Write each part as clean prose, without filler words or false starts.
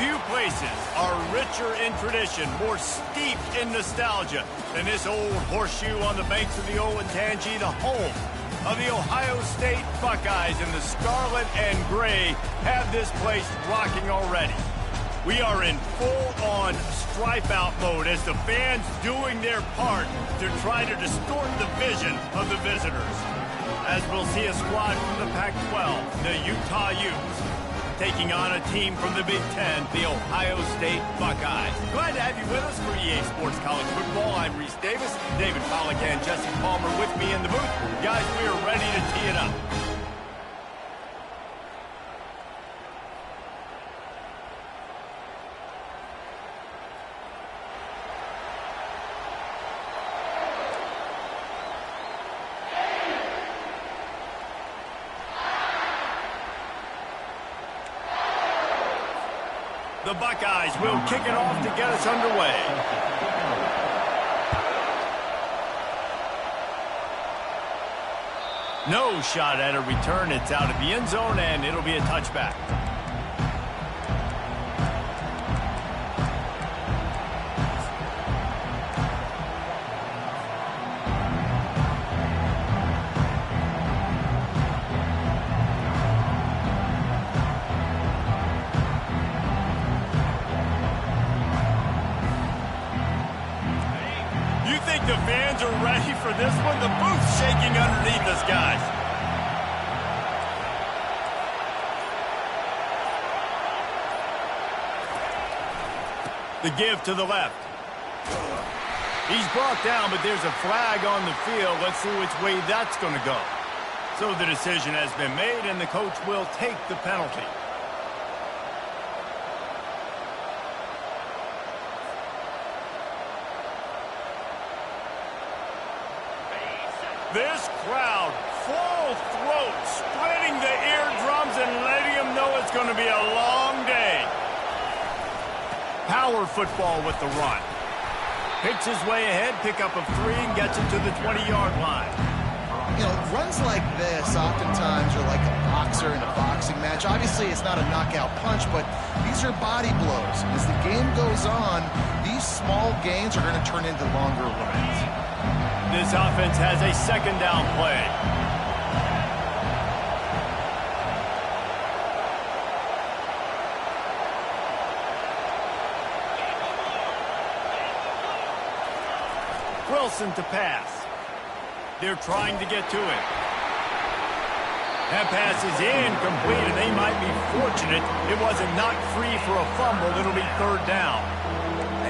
Few places are richer in tradition, more steeped in nostalgia than this old horseshoe on the banks of the Olentangy, the home of the Ohio State Buckeyes, and the scarlet and gray have this place rocking already. We are in full-on stripe-out mode as the fans doing their part to try to distort the vision of the visitors. As we'll see a squad from the Pac-12, the Utah Utes, taking on a team from the Big Ten, the Ohio State Buckeyes. Glad to have you with us for EA Sports College Football. I'm Reese Davis, David Pollack and Jesse Palmer with me in the booth. Guys, we are ready to tee it up. The Buckeyes will kick it off to get us underway. No shot at a return. It's out of the end zone, and it'll be a touchback. The fans are ready for this one. The booth's shaking underneath us, guys. The give to the left. He's brought down, but there's a flag on the field. Let's see which way that's going to go. So the decision has been made, and the coach will take the penalty. This crowd, full throat, splitting the eardrums and letting them know it's going to be a long day. Power football with the run. Picks his way ahead, pick up of 3, and gets it to the 20-yard line. You know, runs like this oftentimes are like a boxer in a boxing match. Obviously, it's not a knockout punch, but these are body blows. As the game goes on, these small gains are going to turn into longer runs. This offense has a second down play. Wilson to pass. They're trying to get to it. That pass is incomplete, and they might be fortunate it wasn't knocked free for a fumble. It'll be third down.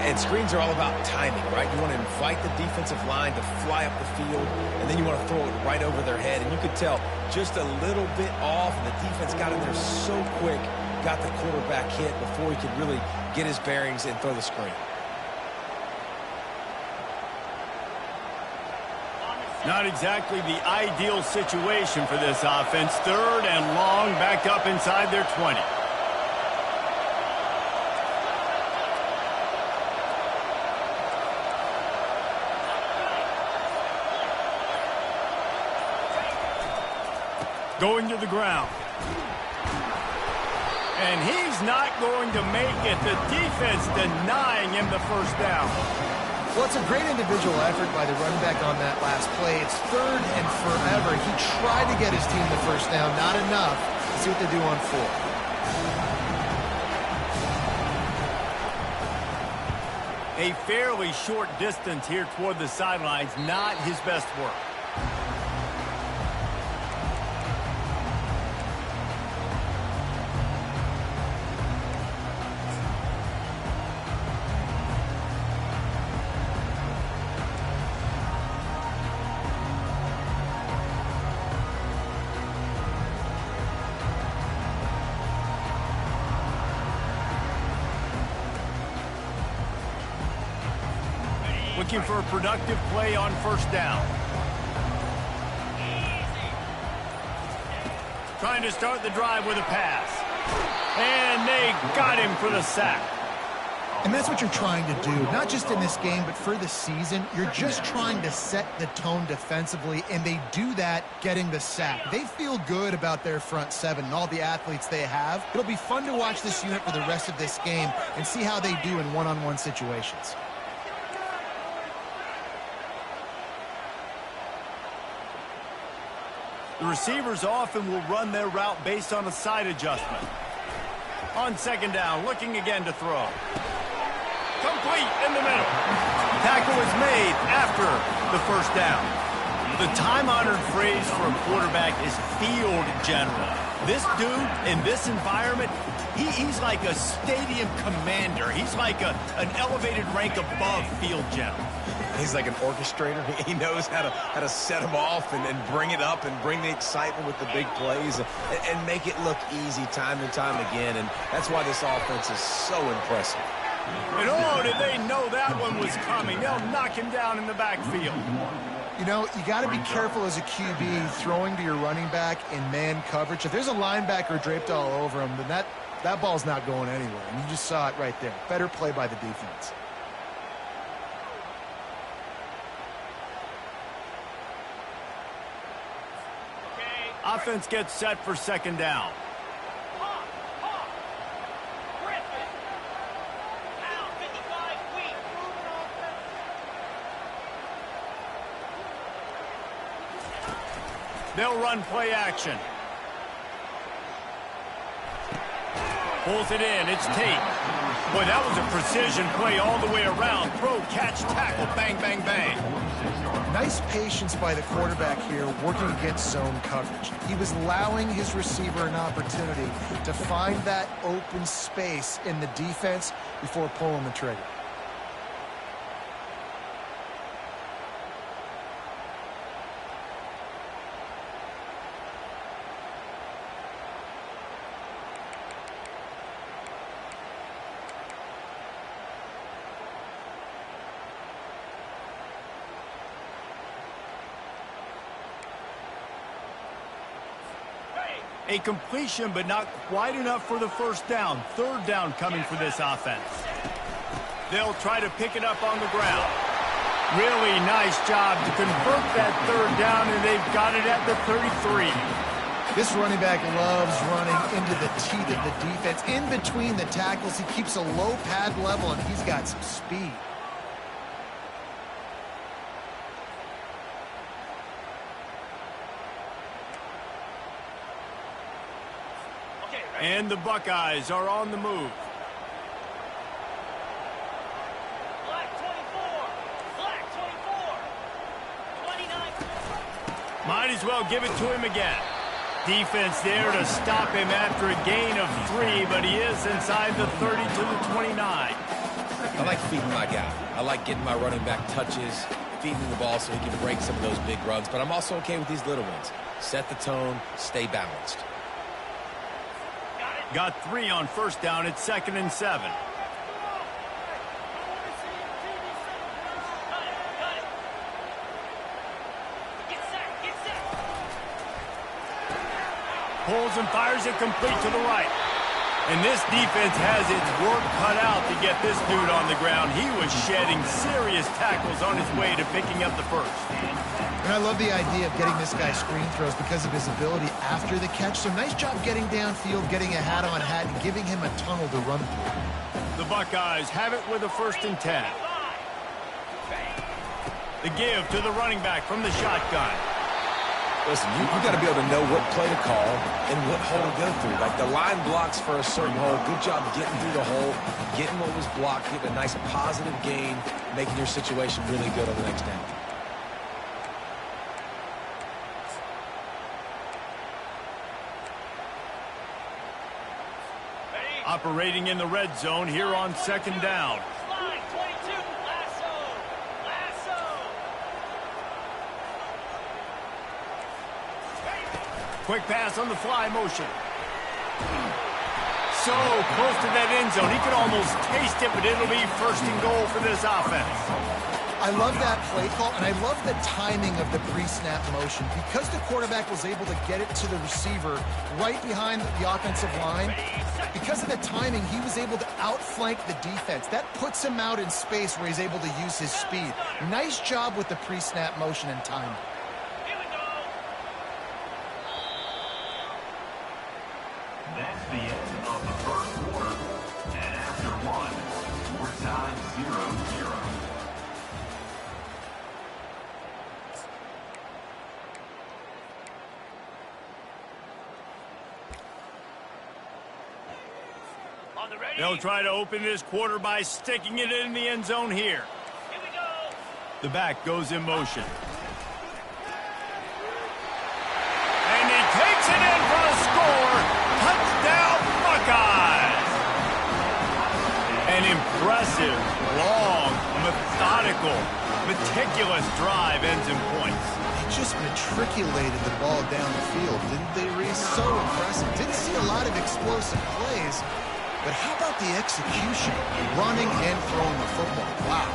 And screens are all about timing, right? You want to invite the defensive line to fly up the field, and then you want to throw it right over their head. And you could tell just a little bit off, and the defense got in there so quick, got the quarterback hit before he could really get his bearings and throw the screen. Not exactly the ideal situation for this offense. Third and long, back up inside their 20. Going to the ground. And he's not going to make it. The defense denying him the first down. Well, it's a great individual effort by the running back on that last play. It's third and forever. He tried to get his team the first down. Not enough. Let's see what they do on fourth. A fairly short distance here toward the sidelines. Not his best work. Looking for a productive play on first down. Trying to start the drive with a pass. And they got him for the sack. And that's what you're trying to do, not just in this game, but for the season. You're just trying to set the tone defensively, and they do that getting the sack. They feel good about their front seven and all the athletes they have. It'll be fun to watch this unit for the rest of this game and see how they do in one-on-one situations. The receivers often will run their route based on a side adjustment. On second down, looking again to throw. Complete in the middle. Tackle is made after the first down. The time-honored phrase for a quarterback is field general. This dude in this environment, he's like a stadium commander. He's like an elevated rank above field general. He's like an orchestrator. He knows how to set them off and bring it up and bring the excitement with the big plays and make it look easy time and time again. And that's why this offense is so impressive. And oh, did they know that one was coming. They'll knock him down in the backfield. You know, you got to be careful as a QB throwing to your running back in man coverage. If there's a linebacker draped all over him, then that ball's not going anywhere. And you just saw it right there. Better play by the defense. Offense gets set for second down. They'll run play action. Pulls it in. It's Tate. Boy, that was a precision play all the way around. Throw, catch, tackle, bang, bang, bang. Nice patience by the quarterback here working against zone coverage. He was allowing his receiver an opportunity to find that open space in the defense before pulling the trigger. A completion, but not quite enough for the first down. Third down coming for this offense. They'll try to pick it up on the ground. Really nice job to convert that third down, and they've got it at the 33. This running back loves running into the teeth of the defense. In between the tackles, he keeps a low pad level, and he's got some speed. And the Buckeyes are on the move. Black 24. Black 24. 29. Might as well give it to him again. Defense there to stop him after a gain of 3, but he is inside the 30 to the 29. I like feeding my guy. I like getting my running back touches, feeding him the ball so he can break some of those big runs, but I'm also okay with these little ones. Set the tone, stay balanced. Got 3 on first down. It's 2nd and 7. Pulls and fires it complete to the right. And this defense has its work cut out to get this dude on the ground. He was shedding serious tackles on his way to picking up the first. And I love the idea of getting this guy screen throws because of his ability after the catch. So nice job getting downfield, getting a hat-on-hat, and giving him a tunnel to run through. The Buckeyes have it with a 1st and 10. The give to the running back from the shotgun. Listen, you got to be able to know what play to call and what hole to go through. Like the line blocks for a certain hole. Good job getting through the hole, getting what was blocked, getting a nice positive gain, making your situation really good on the next down. Operating in the red zone here on 2nd down. Slide 22. Lasso. Lasso. Quick pass on the fly motion. So close to that end zone. He could almost taste it, but it'll be 1st and goal for this offense. I love that play call, and I love the timing of the pre-snap motion. Because the quarterback was able to get it to the receiver right behind the offensive line, because of the timing, he was able to outflank the defense. That puts him out in space where he's able to use his speed. Nice job with the pre-snap motion and timing. That's the end of the first quarter. And after one, we're tied 0-0. They'll try to open this quarter by sticking it in the end zone here. Here we go. The back goes in motion. And he takes it in for a score. Touchdown, Buckeyes! An impressive, long, methodical, meticulous drive ends in points. They just matriculated the ball down the field, didn't they, Reese? So impressive. Didn't see a lot of explosive plays. But how about the execution, running and throwing the football? Wow.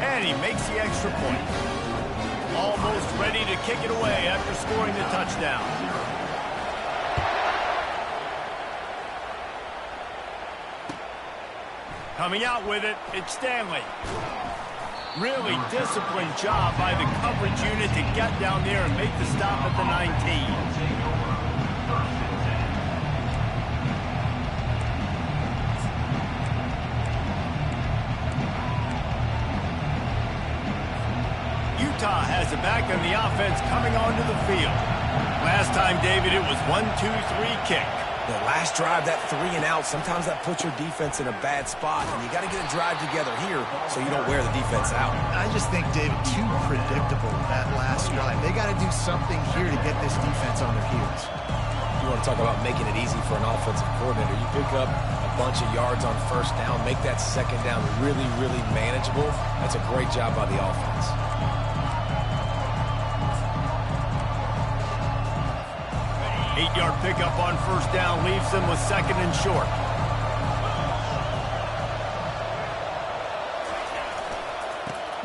And he makes the extra point. Almost ready to kick it away after scoring the touchdown. Coming out with it, it's Stanley. Really disciplined job by the coverage unit to get down there and make the stop at the 19. Utah has it back on the offense coming onto the field. Last time, David, it was 1-2-3 kick. The last drive, that 3 and out, sometimes that puts your defense in a bad spot, and you got to get a drive together here so you don't wear the defense out. I just think, David, too predictable that last drive. They got to do something here to get this defense on their heels. You want to talk about making it easy for an offensive coordinator. You pick up a bunch of yards on first down, make that second down really, really manageable. That's a great job by the offense. 8-yard pickup on first down leaves them with second and short.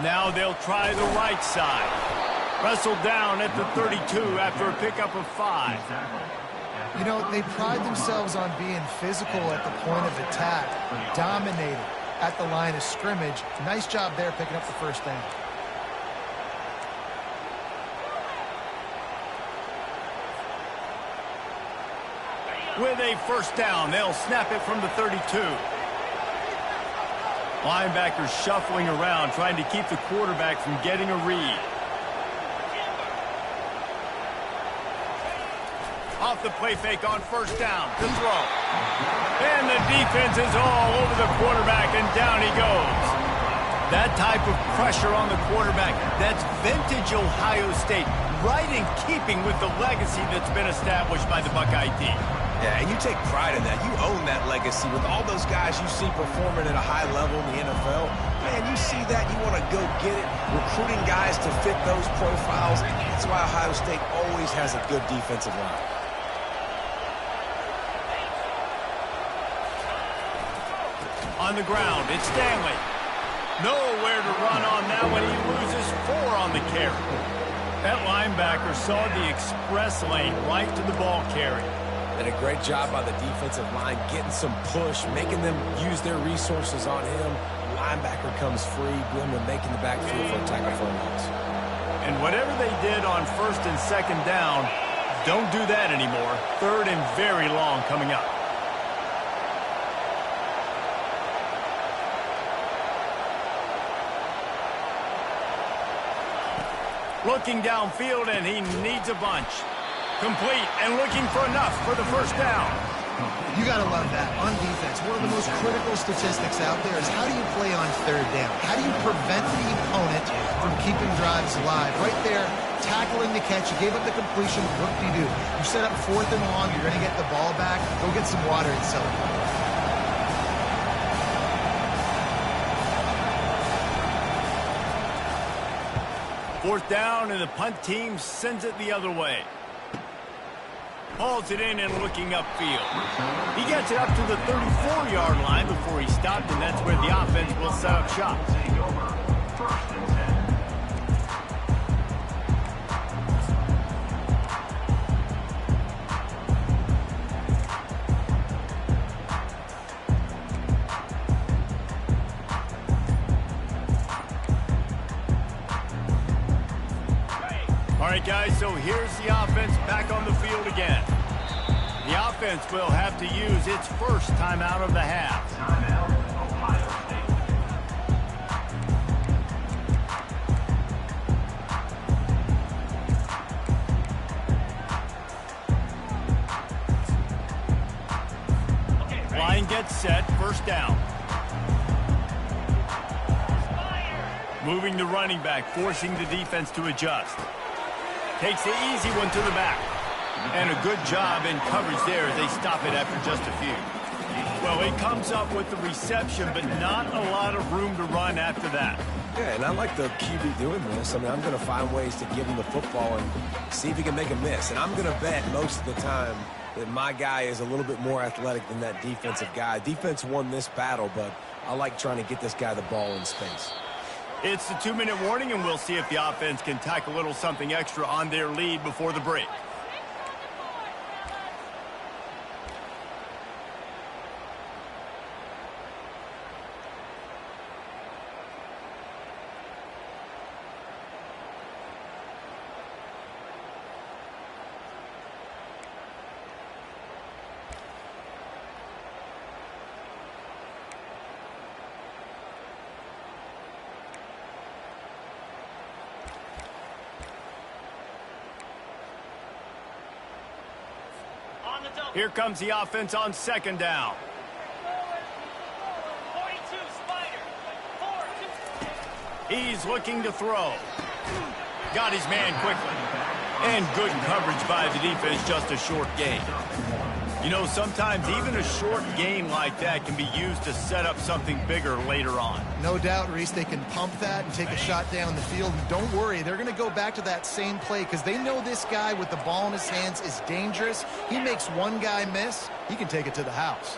Now they'll try the right side. Wrestled down at the 32 after a pickup of 5. You know, they pride themselves on being physical at the point of attack, dominated at the line of scrimmage. Nice job there picking up the first down. With a first down, they'll snap it from the 32. Linebackers shuffling around, trying to keep the quarterback from getting a read. Off the play fake on first down to throw. And the defense is all over the quarterback, and down he goes. That type of pressure on the quarterback, that's vintage Ohio State, right in keeping with the legacy that's been established by the Buckeye team. Yeah, and you take pride in that. You own that legacy with all those guys you see performing at a high level in the NFL. Man, you see that, you want to go get it, recruiting guys to fit those profiles. That's why Ohio State always has a good defensive line. On the ground, it's Stanley. Nowhere to run on that one. He loses 4 on the carry. That linebacker saw the express lane right to the ball carrier. And a great job by the defensive line, getting some push, making them use their resources on him. Linebacker comes free, Blum making the backfield for a tackle for a loss. And whatever they did on first and second down, don't do that anymore. Third and very long coming up. Looking downfield, and he needs a bunch. Complete and looking for enough for the first down. You got to love that. On defense, one of the most critical statistics out there is how do you play on third down? How do you prevent the opponent from keeping drives alive? Right there, tackling the catch. You gave up the completion. What do? You set up fourth and long. You're going to get the ball back. Go get some water and celebrate. Fourth down, and the punt team sends it the other way. Hauls it in and looking upfield. He gets it up to the 34-yard line before he stopped, and that's where the offense will set up shop. Take over. First and 10. right, guys, so here's the offense back on the field again. The offense will have to use its first timeout of the half. Timeout, Ohio State. Line gets set, first down. Moving the running back, forcing the defense to adjust. Takes the easy one to the back. And a good job in coverage there as they stop it after just a few. Well, he comes up with the reception, but not a lot of room to run after that. Yeah, and I like the QB doing this. I mean, I'm going to find ways to give him the football and see if he can make a miss. And I'm going to bet most of the time that my guy is a little bit more athletic than that defensive guy. Defense won this battle, but I like trying to get this guy the ball in space. It's the 2-minute warning, and we'll see if the offense can tack a little something extra on their lead before the break. Here comes the offense on second down. 42, Spider. 4-2. He's looking to throw. Got his man quickly. And good coverage by the defense, just a short gain. You know, sometimes even a short gain like that can be used to set up something bigger later on. No doubt, Reese, they can pump that and take a shot down the field. And don't worry, they're going to go back to that same play because they know this guy with the ball in his hands is dangerous. He makes one guy miss, he can take it to the house.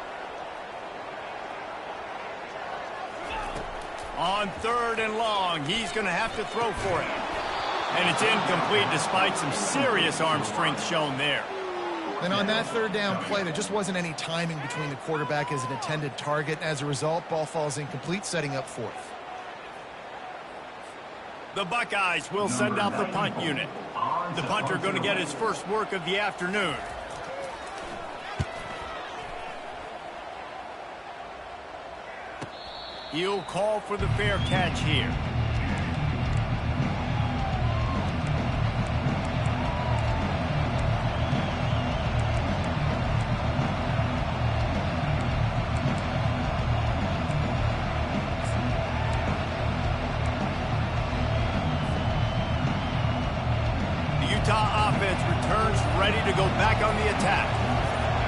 On third and long, he's going to have to throw for it. And it's incomplete despite some serious arm strength shown there. And on that third down play, there just wasn't any timing between the quarterback as an intended target. As a result, ball falls incomplete, setting up fourth. The Buckeyes will send out the punt unit. The punter going to get his first work of the afternoon. He'll call for the fair catch here. Utah offense returns ready to go back on the attack.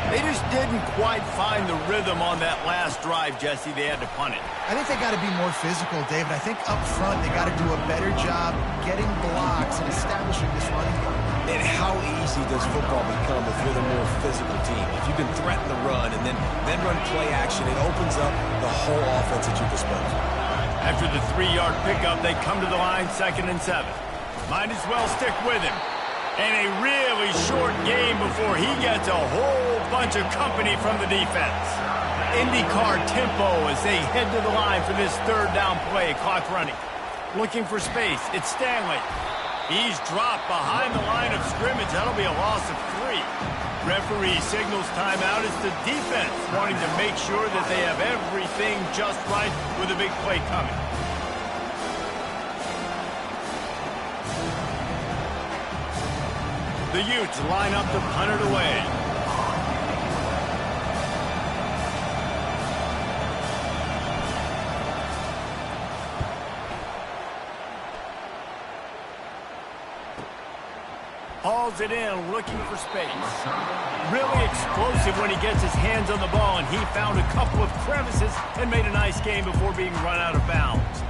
They just didn't quite find the rhythm on that last drive, Jesse. They had to punt it. I think they got to be more physical, David. I think up front they got to do a better job getting blocks and establishing this running game. And how easy does football become if you're the more physical team? If you can threaten the run and then run play action, it opens up the whole offense at your disposal. After the 3-yard pickup, they come to the line 2nd and 7. Might as well stick with him. And a really short game before he gets a whole bunch of company from the defense. IndyCar tempo as they head to the line for this third down play. Clock running. Looking for space. It's Stanley. He's dropped behind the line of scrimmage. That'll be a loss of 3. Referee signals timeout. It's the defense wanting to make sure that they have everything just right with a big play coming. The Utes line up to punt it away. Hauls it in, looking for space. Really explosive when he gets his hands on the ball, and he found a couple of crevices and made a nice game before being run out of bounds.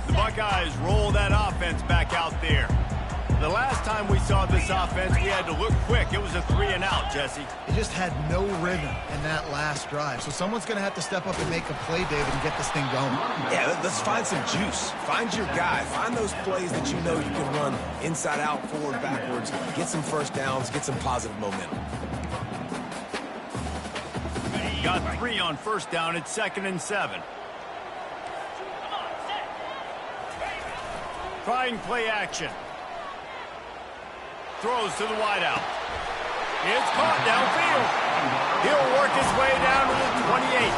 The Buckeyes roll that offense back out there. The last time we saw this offense, we had to look quick. It was a 3-and-out, Jesse. They just had no rhythm in that last drive. So someone's going to have to step up and make a play, David, and get this thing going. Yeah, let's find some juice. Find your guy. Find those plays that you know you can run inside out, forward, backwards. Get some first downs. Get some positive momentum. Got 3 on first down. It's 2nd and 7. Trying play action. Throws to the wideout. It's caught downfield. He'll work his way down to the 28.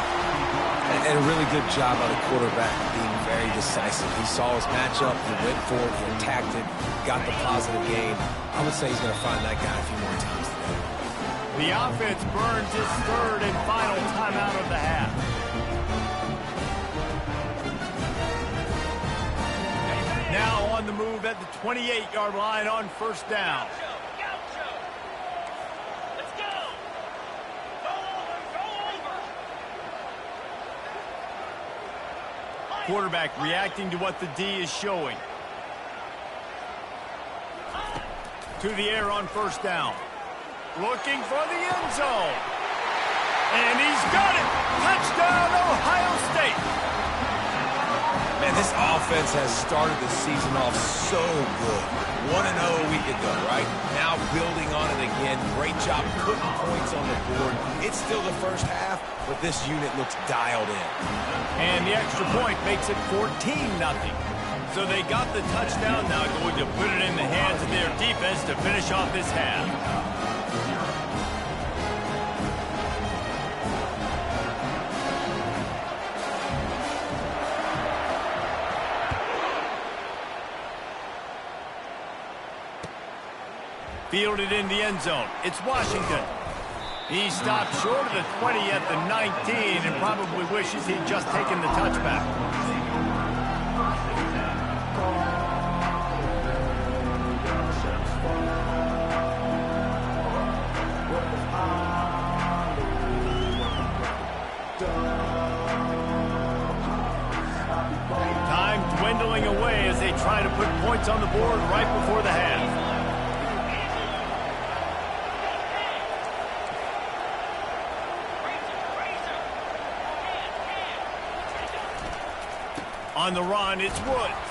And a really good job by the quarterback being very decisive. He saw his matchup. He went for it. He attacked it. Got the positive gain. I would say he's going to find that guy a few more times today. The offense burns his 3rd and final timeout of the half. Now on the move at the 28-yard line on first down. Gaucho. Let's go. Go over. Quarterback reacting to what the D is showing. To the air on first down. Looking for the end zone. And he's got it. Touchdown, Ohio State. Man, this offense has started the season off so good. 1-0 a week ago, right? Now building on it again. Great job putting points on the board. It's still the first half, but this unit looks dialed in. And the extra point makes it 14-0. So they got the touchdown, now going to put it in the hands of their defense to finish off this half. Fielded in the end zone. It's Washington. He stopped short of the 20 at the 19 and probably wishes he'd just taken the touchback. Time dwindling away as they try to put points on the board right before the half. On the run, it's Woods.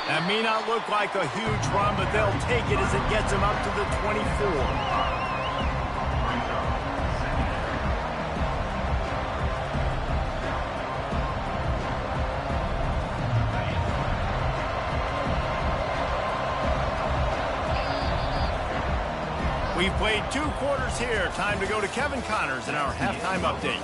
That may not look like a huge run, but they'll take it as it gets them up to the 24. We've played 2 quarters here. Time to go to Kevin Connors in our halftime update.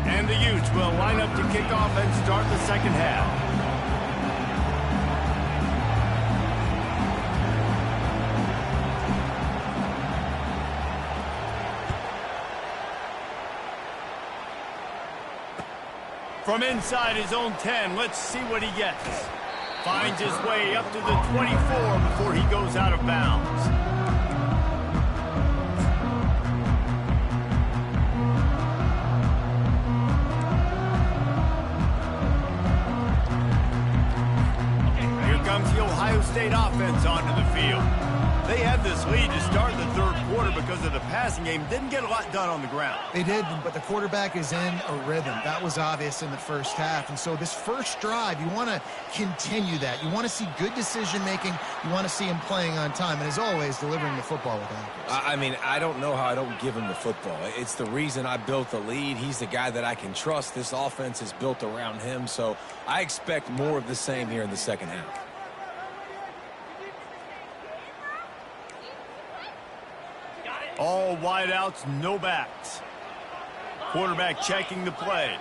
And the Utes will line up to kick off and start the second half. From inside his own 10, let's see what he gets. Finds his way up to the 24 before he goes out of bounds. The Ohio State offense onto the field. They had this lead to start the 3rd quarter because of the passing game. Didn't get a lot done on the ground. They did, but the quarterback is in a rhythm. That was obvious in the first half. And so this first drive, you want to continue that. You want to see good decision-making. You want to see him playing on time. And as always, delivering the football with accuracy. I mean, I don't know how I don't give him the football. It's the reason I built the lead. He's the guy that I can trust. This offense is built around him. So I expect more of the same here in the second half. All wideouts, no backs. Quarterback checking the play.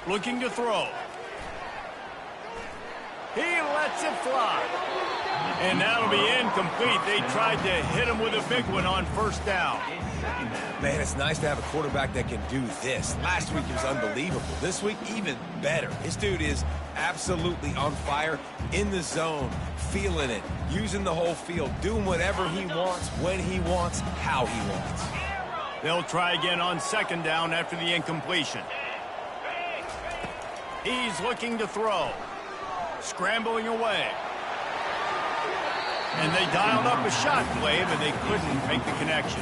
Looking to throw. He lets it fly. And that'll be incomplete. They tried to hit him with a big one on first down. Man, it's nice to have a quarterback that can do this. Last week, he was unbelievable. This week, even better. This dude is absolutely on fire, in the zone, feeling it, using the whole field, doing whatever he wants, when he wants, how he wants. They'll try again on second down after the incompletion. He's looking to throw. Scrambling away. And they dialed up a shot play, but they couldn't make the connection.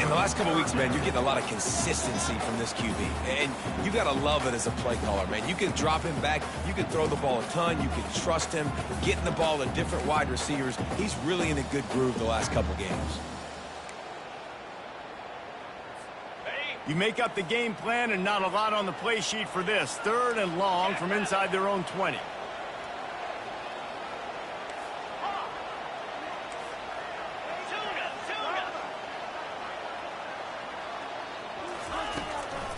In the last couple weeks, man, you're getting a lot of consistency from this QB. And you got to love it as a play caller, man. You can drop him back. You can throw the ball a ton. You can trust him, getting the ball to different wide receivers. He's really in a good groove the last couple games. You make up the game plan and not a lot on the play sheet for this. 3rd and long from inside their own 20.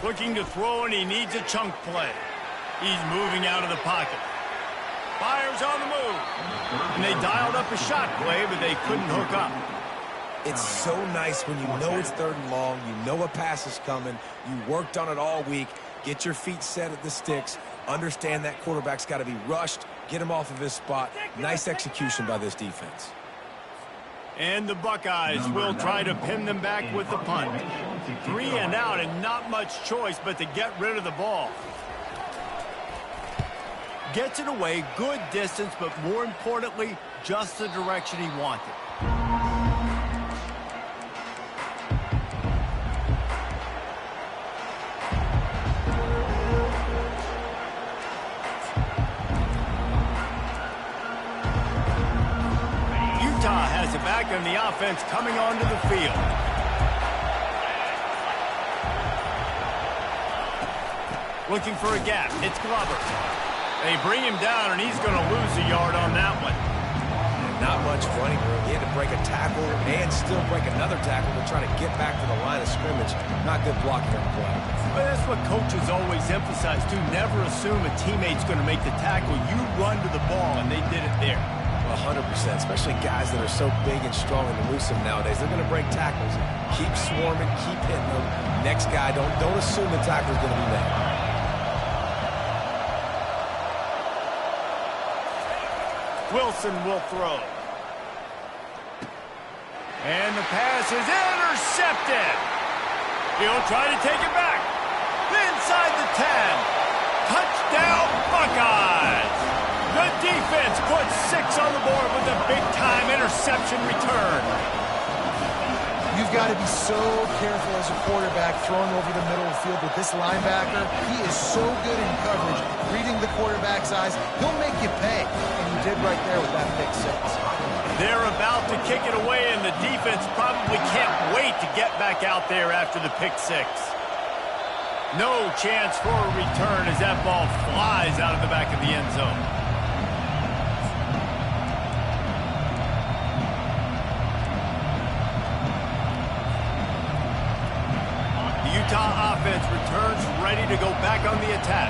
Looking to throw, and he needs a chunk play. He's moving out of the pocket. Fires on the move. And they dialed up a shot play, but they couldn't hook up. It's so nice when you know it's 3rd and long, you know a pass is coming, you worked on it all week, get your feet set at the sticks, understand that quarterback's got to be rushed, get him off of his spot. Nice execution by this defense. And the Buckeyes will try to pin them back with the punt. 3 and out, and not much choice but to get rid of the ball. Gets it away, good distance, but more importantly, just the direction he wanted. Utah has it back, and the offense coming onto the field. Looking for a gap. It's Glover. They bring him down, and he's going to lose a yard on that one. Not much running room. He had to break a tackle and still break another tackle to try to get back to the line of scrimmage. Not good blocking on play. But that's what coaches always emphasize, too. Never assume a teammate's going to make the tackle. You run to the ball, and they did it there. 100%, especially guys that are so big and strong and elusive nowadays. They're going to break tackles. Keep swarming, keep hitting them. Next guy, don't assume the tackle's going to be made. Wilson will throw. And the pass is intercepted. He'll try to take it back. Inside the 10. Touchdown, Buckeyes. The defense puts 6 on the board with a big-time interception return. You've got to be so careful as a quarterback throwing over the middle of the field with this linebacker. He is so good in coverage, reading the quarterback's eyes. He'll make you pay, and he did right there with that pick 6. They're about to kick it away, and the defense probably can't wait to get back out there after the pick 6. No chance for a return as that ball flies out of the back of the end zone. Utah offense returns ready to go back on the attack.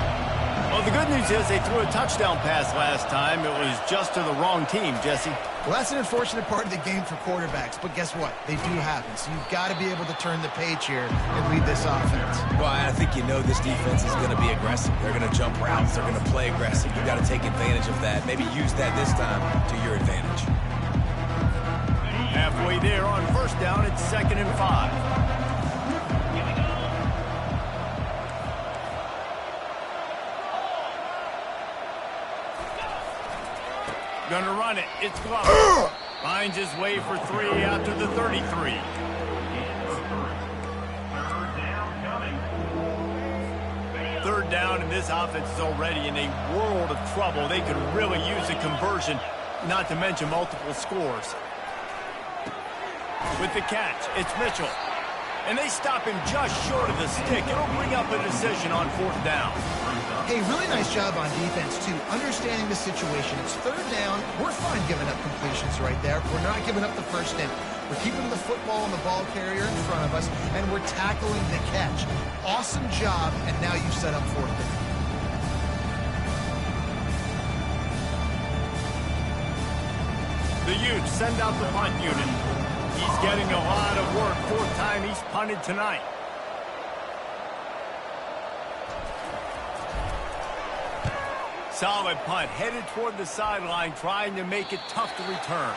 Well, the good news is they threw a touchdown pass last time. It was just to the wrong team, Jesse. Well, that's an unfortunate part of the game for quarterbacks, but guess what? They do happen, so you've got to be able to turn the page here and lead this offense. Well, I think you know this defense is going to be aggressive. They're going to jump routes. They're going to play aggressive. You've got to take advantage of that. Maybe use that this time to your advantage. Halfway there on first down, it's 2nd and 5. Gonna run it. It's Glover. Finds his way for 3 after the 33. Third down, and this offense is already in a world of trouble. They could really use a conversion, not to mention multiple scores. With the catch, it's Mitchell. And they stop him just short of the stick. It'll bring up a decision on 4th down. Hey, really nice job on defense, too, understanding the situation. It's 3rd down. We're fine giving up completions right there. We're not giving up the first down. We're keeping the football and the ball carrier in front of us, and we're tackling the catch. Awesome job, and now you've set up 4th down. The Utes send out the punt unit. He's getting a lot of work. Fourth time he's punted tonight. Solid punt, headed toward the sideline, trying to make it tough to return.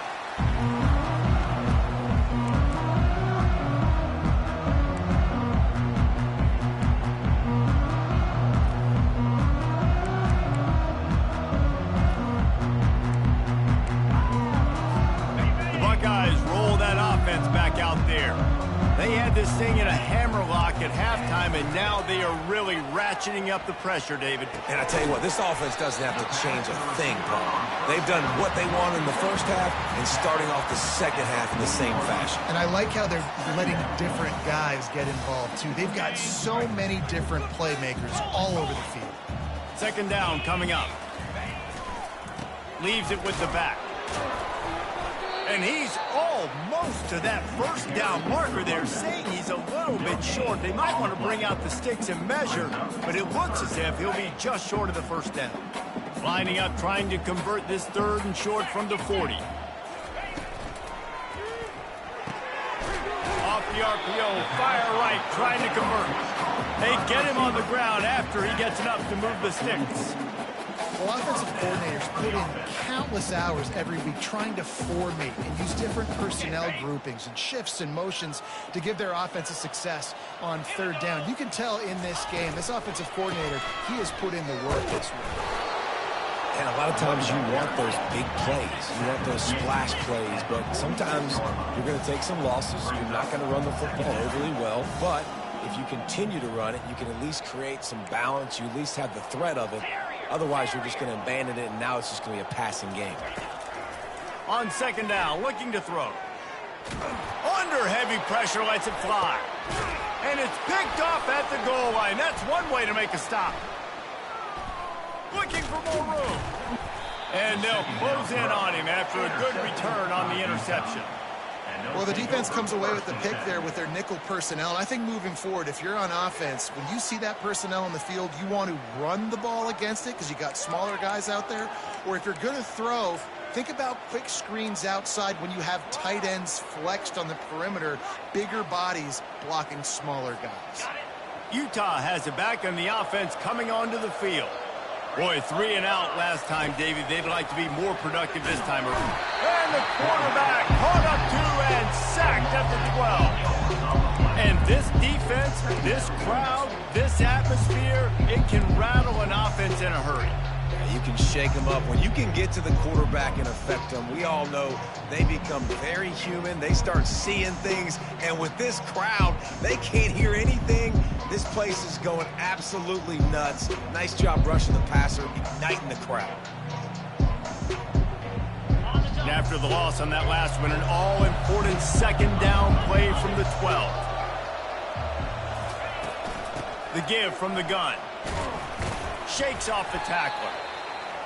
The Buckeyes roll that offense back out there. They had this thing in a hammerlock at halftime, and now they are really ratcheting up the pressure, David. And I tell you what, this offense doesn't have to change a thing, Paul. They've done what they wanted in the first half and starting off the second half in the same fashion. And I like how they're letting different guys get involved, too. They've got so many different playmakers all over the field. Second down coming up. Leaves it with the back. And he's almost to that first down marker there, saying he's a little bit short. They might want to bring out the sticks and measure, but it looks as if he'll be just short of the first down. Lining up, trying to convert this third and short from the 40. Off the RPO, fire right, trying to convert. They get him on the ground after he gets enough to move the sticks. Well, offensive coordinators put in countless hours every week trying to formate and use different personnel groupings and shifts and motions to give their offense a success on third down. You can tell in this game, this offensive coordinator, he has put in the work this week. And a lot of times you want those big plays. You want those splash plays, but sometimes you're going to take some losses. You're not going to run the football overly well, but if you continue to run it, you can at least create some balance. You at least have the threat of it. Otherwise, you're just going to abandon it, and now it's just going to be a passing game. On second down, looking to throw. Under heavy pressure, lets it fly. And it's picked off at the goal line. That's one way to make a stop. Looking for more room. And they'll close in on him after a good return on the interception. Well, the defense comes away with the pick there with their nickel personnel. And I think moving forward, if you're on offense, when you see that personnel in the field, you want to run the ball against it because you got smaller guys out there. Or if you're going to throw, think about quick screens outside when you have tight ends flexed on the perimeter, bigger bodies blocking smaller guys. Utah has it back on the offense coming onto the field. Boy, 3 and out last time, David. They'd like to be more productive this time around. And the quarterback caught up to and sacked at the 12. And this defense, this crowd, this atmosphere, it can rattle an offense in a hurry. You can shake them up. When you can get to the quarterback and affect them, we all know they become very human. They start seeing things. And with this crowd, they can't hear anything. This place is going absolutely nuts. Nice job rushing the passer, igniting the crowd. And after the loss on that last one, an all-important second down play from the 12. The give from the gun. Shakes off the tackler.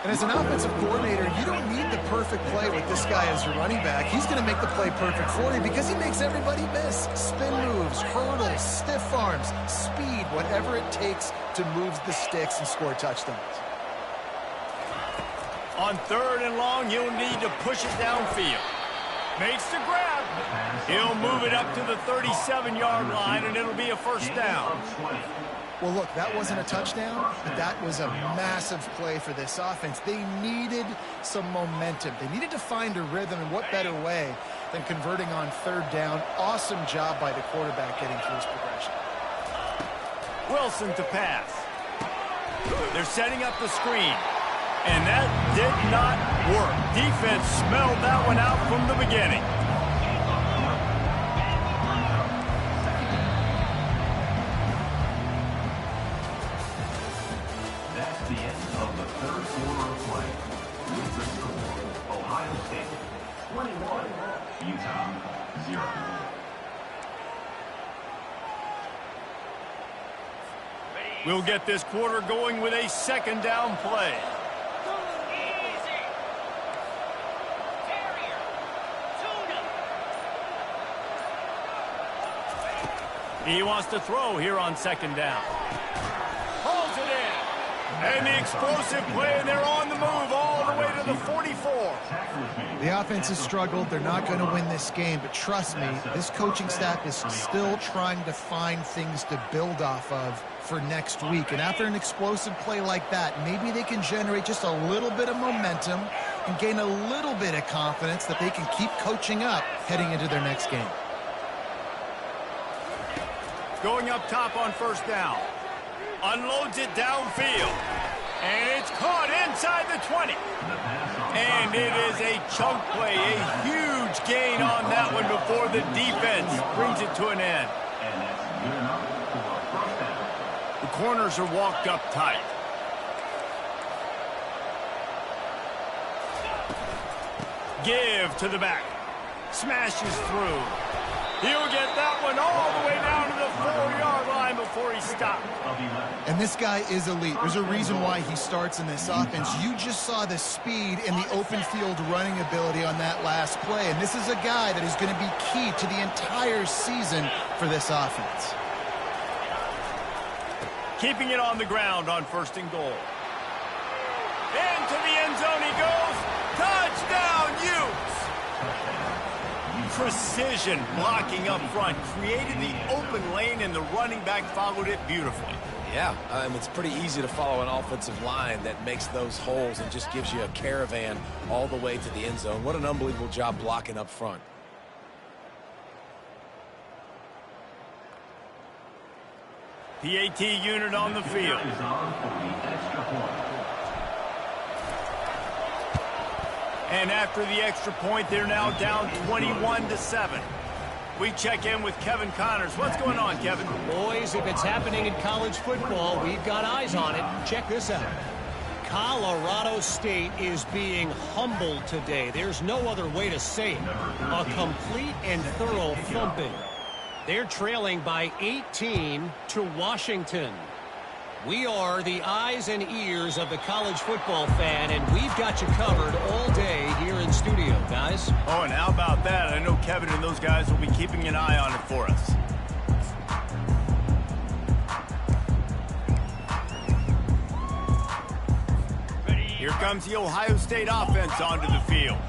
And as an offensive coordinator, you don't need the perfect play with this guy as your running back. He's going to make the play perfect for you because he makes everybody miss. Spin moves, hurdles, stiff arms, speed, whatever it takes to move the sticks and score touchdowns. On third and long, he'll need to push it downfield. Makes the grab. He'll move it up to the 37-yard line, and it'll be a first down. Well, look, that wasn't a touchdown, but that was a massive play for this offense. They needed some momentum. They needed to find a rhythm, and what better way than converting on third down. Awesome job by the quarterback getting through his progression. Wilson to pass. They're setting up the screen, and that did not work. Defense smelled that one out from the beginning. The end of the third quarter of play. With the score, Ohio State 21, Utah 0. We'll get this quarter going with a second down play. He wants to throw here on second down. Pulls it in. And the explosive play, and they're on the move all the way to the 44. The offense has struggled. They're not going to win this game, but trust me, this coaching staff is still trying to find things to build off of for next week. And after an explosive play like that, maybe they can generate just a little bit of momentum and gain a little bit of confidence that they can keep coaching up heading into their next game. Going up top on first down. Unloads it downfield. And it's caught inside the 20. And it is a chunk play, a huge gain on that one before the defense brings it to an end. The corners are walked up tight. Give to the back. Smashes through. He'll get that one all the way down to the 4-yard line before he stopped. And this guy is elite. There's a reason why he starts in this offense. You just saw the speed and the open field running ability on that last play. And this is a guy that is going to be key to the entire season for this offense. Keeping it on the ground on first and goal. Into the end zone he goes. Touchdown, Utes! Precision blocking up front. Created the open lane, and the running back followed it beautifully. Yeah, it's pretty easy to follow an offensive line that makes those holes and just gives you a caravan all the way to the end zone. What an unbelievable job blocking up front. PAT unit on the field. And after the extra point, they're now down 21-7. We check in with Kevin Connors. What's going on, Kevin? Boys, if it's happening in college football, we've got eyes on it. Check this out. Colorado State is being humbled today. There's no other way to say it. A complete and thorough thumping. They're trailing by 18 to Washington. We are the eyes and ears of the college football fan, and we've got you covered all day here in studio, guys. Oh, and how about that? I know Kevin and those guys will be keeping an eye on it for us. Here comes the Ohio State offense onto the field.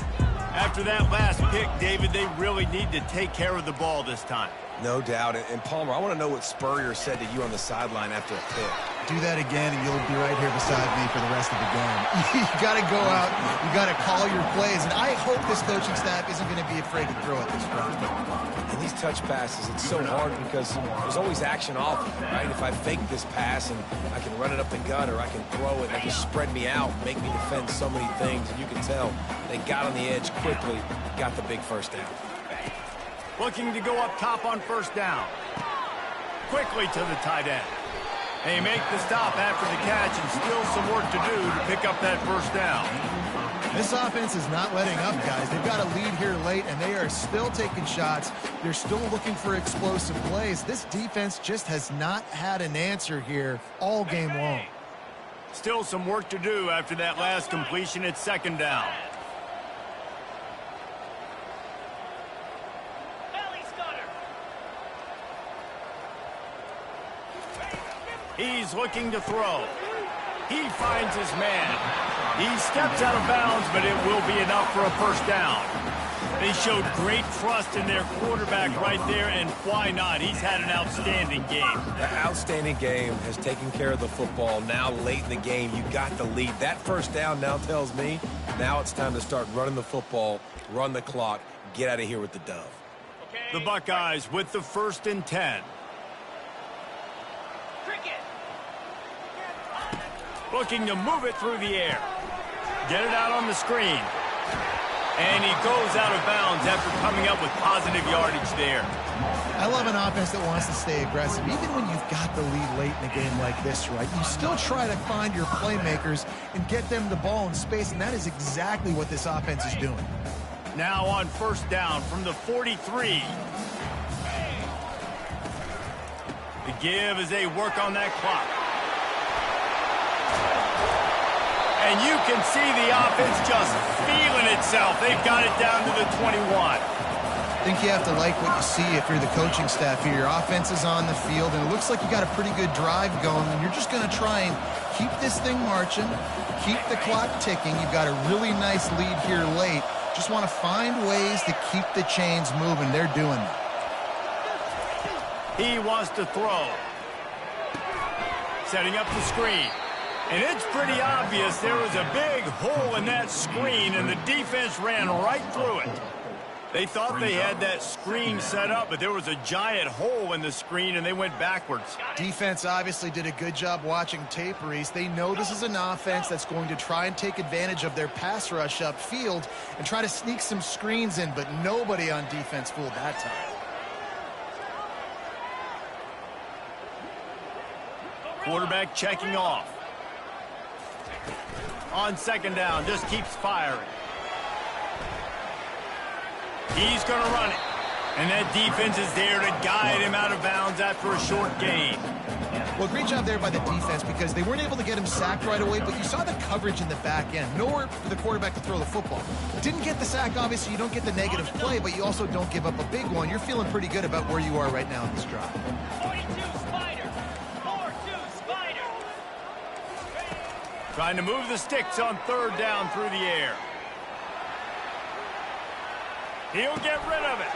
After that last pick, David, they really need to take care of the ball this time. No doubt. And Palmer, I want to know what Spurrier said to you on the sideline after a pick. Do that again, and you'll be right here beside me for the rest of the game. You got to go out. You got to call your plays. And I hope this coaching staff isn't going to be afraid to throw at this point. And these touch passes, it's so hard because there's always action off of it, right? If I fake this pass and I can run it up the gut or I can throw it, they just spread me out, make me defend so many things. And you can tell they got on the edge quickly, got the big first down. Looking to go up top on first down. Quickly to the tight end. They make the stop after the catch and still some work to do to pick up that first down. This offense is not letting up, guys. They've got a lead here late, and they are still taking shots. They're still looking for explosive plays. This defense just has not had an answer here all game long. Still some work to do after that last completion at second down. He's looking to throw. He finds his man. He steps out of bounds, but it will be enough for a first down. They showed great trust in their quarterback right there, and why not? He's had an outstanding game. The outstanding game has taken care of the football. Now late in the game, you got the lead. That first down now tells me now it's time to start running the football, run the clock, get out of here with the dove. The Buckeyes with the 1st and 10. Looking to move it through the air. Get it out on the screen. And he goes out of bounds after coming up with positive yardage there. I love an offense that wants to stay aggressive. Even when you've got the lead late in a game like this, right, you still try to find your playmakers and get them the ball in space, and that is exactly what this offense is doing. Now on first down from the 43. The give as they work on that clock. And you can see the offense just feeling itself. They've got it down to the 21. I think you have to like what you see if you're the coaching staff here. Your offense is on the field, and it looks like you got a pretty good drive going, and you're just going to try and keep this thing marching, keep the clock ticking. You've got a really nice lead here late. Just want to find ways to keep the chains moving. They're doing that. He wants to throw. Setting up the screen. And it's pretty obvious there was a big hole in that screen, and the defense ran right through it. They thought they had that screen set up, but there was a giant hole in the screen, and they went backwards. Defense obviously did a good job watching tape, Reese. They know this is an offense that's going to try and take advantage of their pass rush upfield and try to sneak some screens in, but nobody on defense fooled that time. Quarterback checking off. On second down, just keeps firing. He's going to run it. And that defense is there to guide him out of bounds after a short gain. Well, great job there by the defense because they weren't able to get him sacked right away, but you saw the coverage in the back end. Nowhere for the quarterback to throw the football. Didn't get the sack, obviously. You don't get the negative play, but you also don't give up a big one. You're feeling pretty good about where you are right now in this drive. 42 Spider. 4-2 Spider. Trying to move the sticks on third down through the air. He'll get rid of it.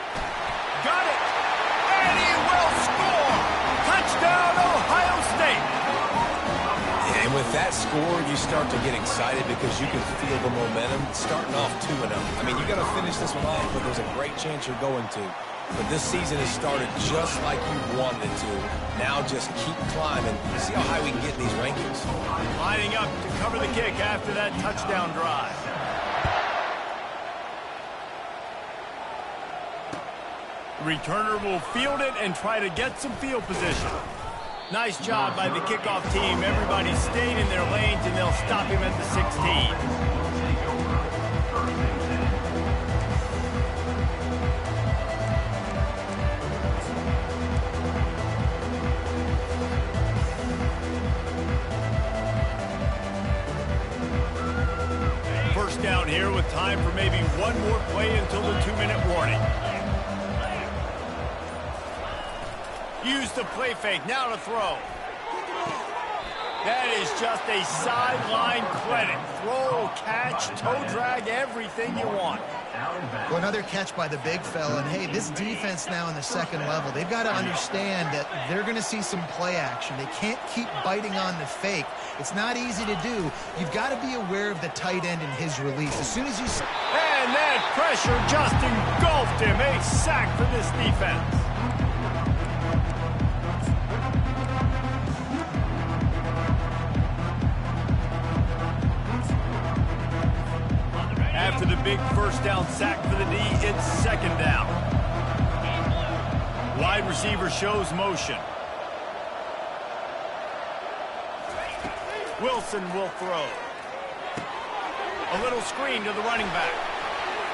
Got it. And he will score. Touchdown, Ohio State. And with that score, you start to get excited because you can feel the momentum starting off 2-0. I mean, you got to finish this one off, but there's a great chance you're going to. But this season has started just like you wanted it to. Now just keep climbing. See how high we can get in these rankings. Lining up to cover the kick after that touchdown drive. Returner will field it and try to get some field position. Nice job by the kickoff team. Everybody stayed in their lanes, and they'll stop him at the 16. First down here with time for maybe one more play until the 2-minute warning. Use the play fake, now to throw. That is just a sideline clinic. Throw, catch, toe drag, everything you want. Well, another catch by the big fella. And, hey, this defense now in the second level, they've got to understand that they're going to see some play action. They can't keep biting on the fake. It's not easy to do. You've got to be aware of the tight end and his release. As soon as you... And that pressure just engulfed him. A sack for this defense. After the big first down sack for the D, it's second down. Wide receiver shows motion. Wilson will throw. A little screen to the running back.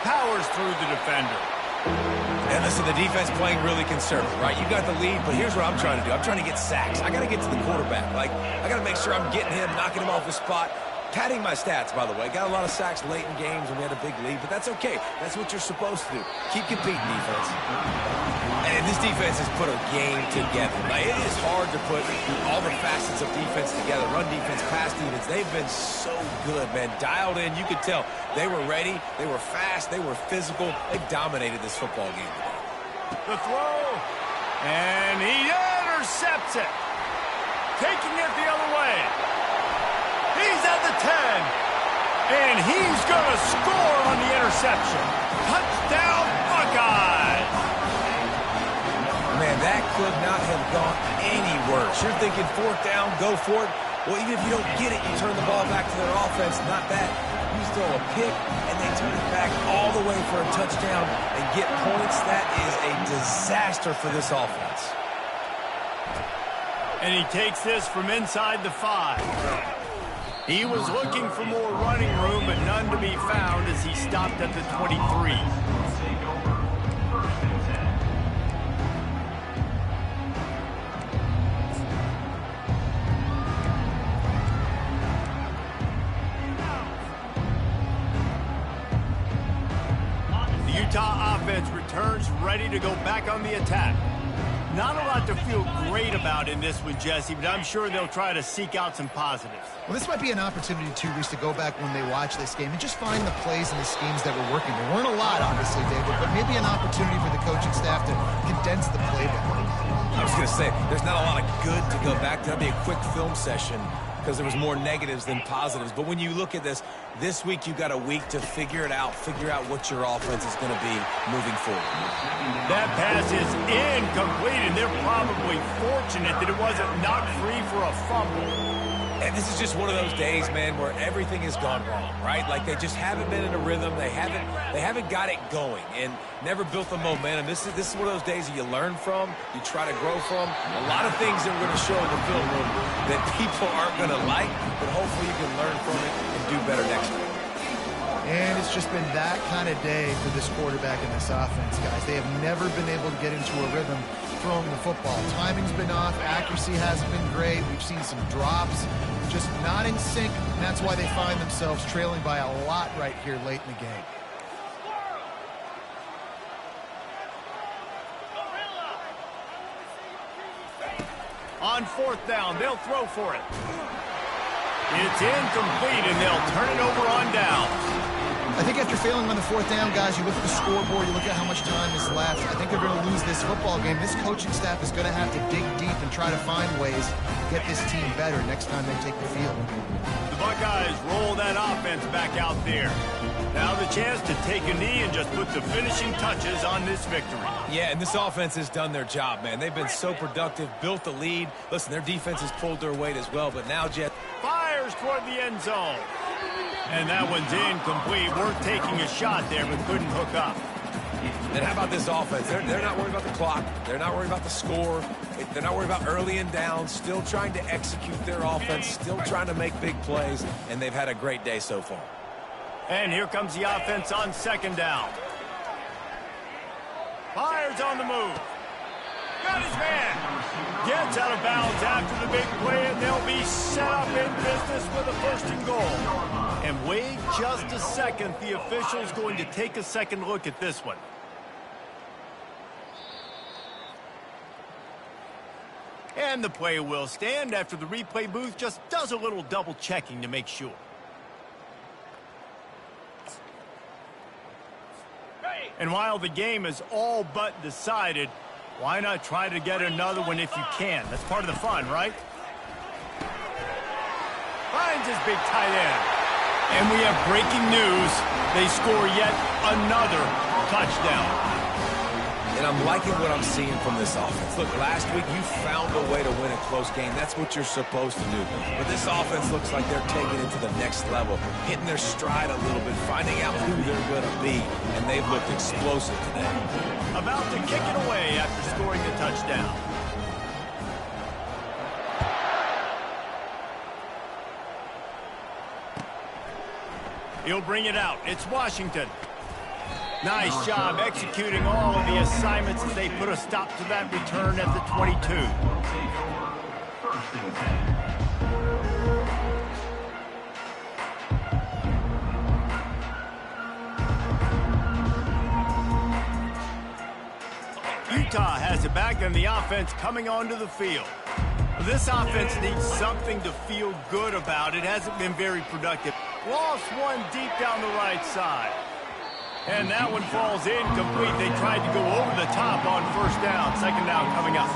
Powers through the defender. And listen, the defense playing really conservative, right? You got the lead, but here's what I'm trying to do. I'm trying to get sacks. I got to get to the quarterback. I got to make sure I'm getting him, knocking him off his spot. Padding my stats, by the way. Got a lot of sacks late in games when we had a big lead, but that's okay. That's what you're supposed to do. Keep competing, defense. And this defense has put a game together. Now, it is hard to put all the facets of defense together. Run defense, pass defense. They've been so good, man. Dialed in. You could tell they were ready. They were fast. They were physical. They dominated this football game today. The throw. And he intercepts it. Taking it the other way. He's at the 10, and he's going to score on the interception. Touchdown, Buckeyes! Man, that could not have gone any worse. You're thinking fourth down, go for it. Well, even if you don't get it, you turn the ball back to their offense. Not that. You throw a pick, and they turn it back all the way for a touchdown and get points. That is a disaster for this offense. And he takes this from inside the 5. He was looking for more running room, but none to be found as he stopped at the 23. The Utah offense returns, ready to go back on the attack. Not a lot to feel great about in this one, Jesse, but I'm sure they'll try to seek out some positives. Well, this might be an opportunity, too, Reese, to go back when they watch this game and just find the plays and the schemes that were working. There weren't a lot, obviously, David, but maybe an opportunity for the coaching staff to condense the playbook. I was going to say, there's not a lot of good to go back to. That'd be a quick film session because there was more negatives than positives. But when you look at this week you've got a week to figure it out, figure out what your offense is going to be moving forward. That pass is incomplete, and they're probably fortunate that it wasn't knocked free for a fumble. And this is just one of those days, man, where everything has gone wrong, right? Like they just haven't been in a rhythm. They haven't got it going and never built the momentum. This is one of those days that you learn from, you try to grow from. A lot of things that we're going to show in the film room that people aren't going to like, but hopefully you can learn from it and do better next time. And it's just been that kind of day for this quarterback and this offense, guys. They have never been able to get into a rhythm throwing the football. Timing's been off. Accuracy hasn't been great. We've seen some drops, just not in sync. And that's why they find themselves trailing by a lot right here late in the game. On fourth down, they'll throw for it. It's incomplete, and they'll turn it over on downs. I think after failing on the fourth down, guys, you look at the scoreboard, you look at how much time is left. I think they're going to lose this football game. This coaching staff is going to have to dig deep and try to find ways to get this team better next time they take the field. The Buckeyes roll that offense back out there. Now the chance to take a knee and just put the finishing touches on this victory. Yeah, and this offense has done their job, man. They've been so productive, built the lead. Listen, their defense has pulled their weight as well, but now Jet fires toward the end zone. And that one's incomplete. We're taking a shot there, but couldn't hook up. And how about this offense? They're not worried about the clock. They're not worried about the score. They're not worried about early and down. Still trying to execute their offense. Still trying to make big plays. And they've had a great day so far. And here comes the offense on second down. Fires on the move. Got his man. Gets out of bounds after the big play, and they'll be set up in business with a first and goal. And wait just a second. The official's going to take a second look at this one. And the play will stand after the replay booth just does a little double checking to make sure. And while the game is all but decided, why not try to get another one if you can? That's part of the fun, right? Finds his big tight end. And we have breaking news. They score yet another touchdown. And I'm liking what I'm seeing from this offense. Look, last week you found a way to win a close game. That's what you're supposed to do. But this offense looks like they're taking it to the next level, hitting their stride a little bit, finding out who they're going to be. And they've looked explosive today. About to kick it away after scoring the touchdown. He'll bring it out. It's Washington. Nice job executing all of the assignments as they put a stop to that return at the 22. Utah has it back, and the offense coming onto the field. This offense needs something to feel good about. It hasn't been very productive. Lost one deep down the right side. And that one falls incomplete. They tried to go over the top on first down. Second down coming up.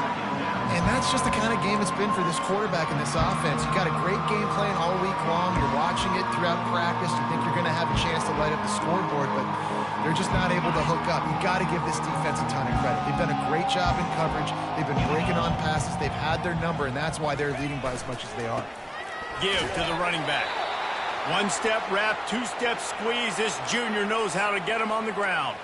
And that's just the kind of game it's been for this quarterback and this offense. You've got a great game plan all week long. You're watching it throughout practice. You think you're going to have a chance to light up the scoreboard, but they're just not able to hook up. You've got to give this defense a ton of credit. They've done a great job in coverage. They've been breaking on passes. They've had their number, and that's why they're leading by as much as they are. Give to the running back. One-step wrap, two-step squeeze. This junior knows how to get him on the ground.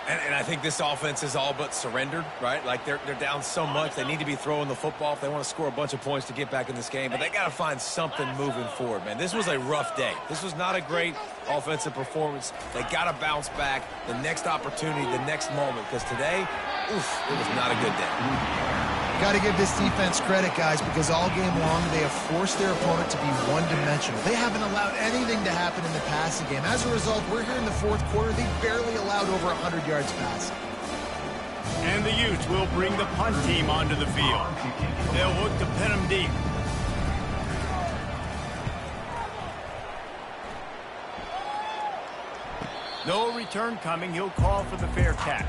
And I think this offense is all but surrendered, right? Like they're down so much. They need to be throwing the football if they want to score a bunch of points to get back in this game. But they got to find something moving forward, man. This was a rough day. This was not a great offensive performance. They got to bounce back. The next opportunity, the next moment. Because today, oof, it was not a good day. Got to give this defense credit, guys, because all game long they have forced their opponent to be one-dimensional. They haven't allowed anything to happen in the passing game. As a result, we're here in the fourth quarter. They barely allowed over 100 yards passing. And the Utes will bring the punt team onto the field. They'll look to pin them deep. No return coming. He'll call for the fair catch.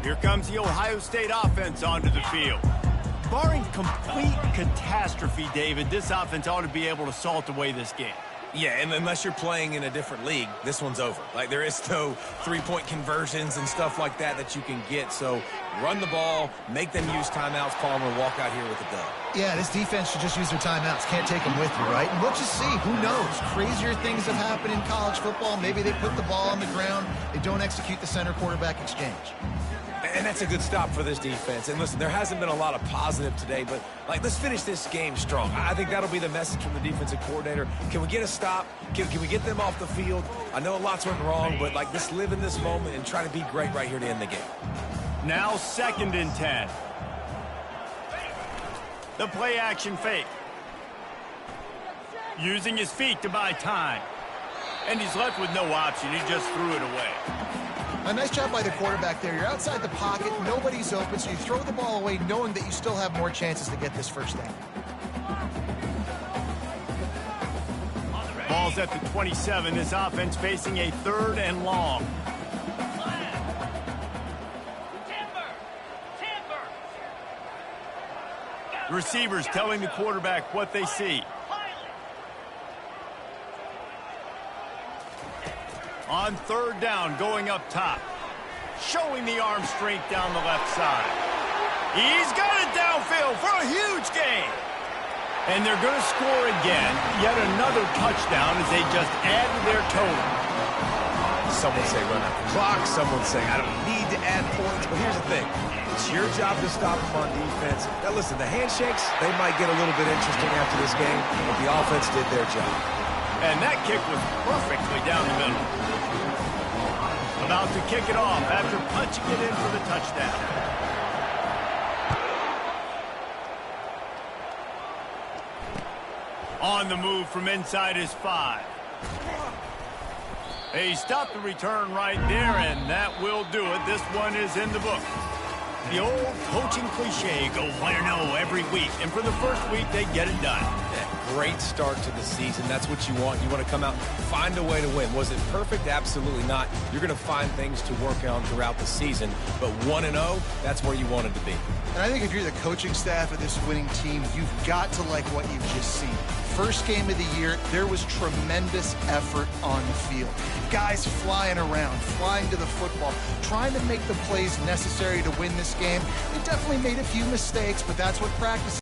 Here comes the Ohio State offense onto the field. Barring complete catastrophe, David, this offense ought to be able to salt away this game. Yeah, and unless you're playing in a different league, this one's over. Like, there is no three-point conversions and stuff like that that you can get. So run the ball, make them use timeouts, Palmer, walk out here with a dub. Yeah, this defense should just use their timeouts. Can't take them with you, right? And we'll just see. Who knows? Crazier things have happened in college football. Maybe they put the ball on the ground. They don't execute the center-quarterback exchange. And that's a good stop for this defense. And listen, there hasn't been a lot of positive today, but, like, let's finish this game strong. I think that'll be the message from the defensive coordinator. Can we get a stop? Can we get them off the field? I know lots went wrong, but, like, let's live in this moment and try to be great right here to end the game. Now 2nd and 10. The play action fake. Using his feet to buy time. And he's left with no option. He just threw it away. A nice job by the quarterback there. You're outside the pocket. Nobody's open, so you throw the ball away knowing that you still have more chances to get this first down. Ball's at the 27. This offense facing a 3rd and long. Receivers telling the quarterback what they see. On 3rd down, going up top. Showing the arm strength down the left side. He's got it downfield for a huge gain. And they're going to score again. Yet another touchdown as they just add to their total. Someone say run out the clock. Someone say I don't need to add points. But here's the thing. It's your job to stop them on defense. Now, listen, the handshakes, they might get a little bit interesting after this game, but the offense did their job. And that kick was perfectly down the middle. About to kick it off after punching it in for the touchdown. On the move from inside his 5. He stopped the return right there, and that will do it. This one is in the book. The old coaching cliche, go play or no every week. And for the first week, they get it done. Great start to the season. That's what you want. You want to come out, find a way to win. Was it perfect? Absolutely not. You're going to find things to work on throughout the season. But 1-0, that's where you wanted to be. And I think if you're the coaching staff of this winning team, you've got to like what you've just seen. First game of the year, there was tremendous effort on the field. Guys flying around, flying to the football, trying to make the plays necessary to win this game. They definitely made a few mistakes, but that's what practice